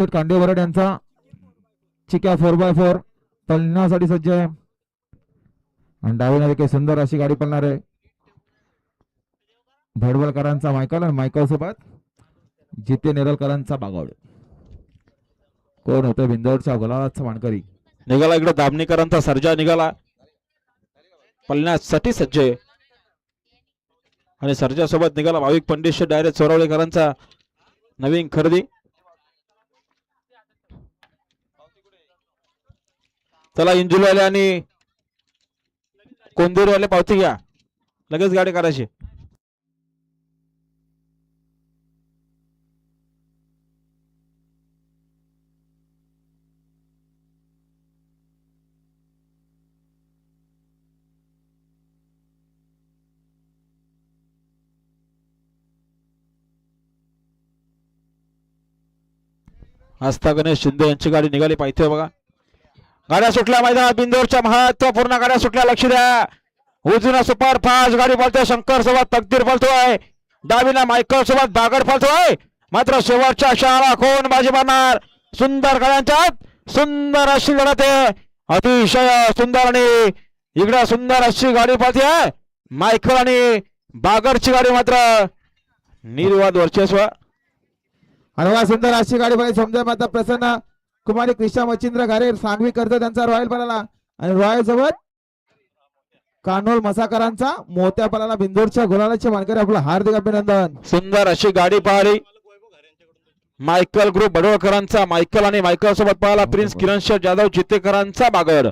कांडे word यांचा चिक्या 4x4 पळण्यासाठी सज्ज आहे आणि डावीने काही सुंदर अशी गाडी पळणार आहे. भडवलकरांचा मायकल आणि मायकल सोबत जिते नेरलकरांचा बागवड. कोण होतं बिंदोडच्या गुलाबाचा मानकरी? निघाला इकडे दामणीकरांचा सर्जा निघाला पळण्यासाठी सज्ज आहे आणि सर्जा सोबत निघाला भाविक पंडित डायरेक्ट चोरवळेकरांचा नवीन खरेदी. चला इंजुलवाले आणि कोंदूरवाले पावती घ्या, लगेच गाडी करायची. आस्था गणेश शिंदे यांची गाडी निघाली पाहिजे बघा. गाड्या सुटल्या मैदानात, बिंदोरच्या महत्वपूर्ण गाड्या सुटल्या, लक्ष द्या. उजवीला सुपर फास्ट गाडी पळतोय, शंकर सोबत तकदीर पळतोय, डावीला मायकल सोबत बागड पळतोय. मात्र शेवटच्या क्षणाला कोण बाजी मारणार? सुंदर गाड्यांच्यात सुंदर अशी लढत आहे, अतिशय सुंदर. आणि इकडे सुंदर अशी गाडी पळते, मायकल आणि बागडची गाडी मात्र निर्वाद वर्चस्व. आणि सुंदर अशी गाडी पाहिजे समजा माता प्रसन्न कुमारी कृष्णा मच्छिंद्र घारे सांगवी करतो त्यांचा रॉयल पळाला आणि रॉयल सोबत कानोल मसाकरांचा मोत्या पळाला. बिंदोरच्या गुलालाचे मानकरी आपलं हार्दिक अभिनंदन. सुंदर अशी गाडी पाहिली मायकल ग्रुप बडोळकरांचा मायकल आणि मायकल सोबत पळाला प्रिन्स किरण शेठ जाधव चितेकरांचा बागड.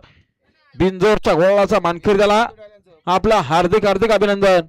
बिंदोरच्या गुलालाचा मानकरी त्याला आपलं हार्दिक हार्दिक अभिनंदन.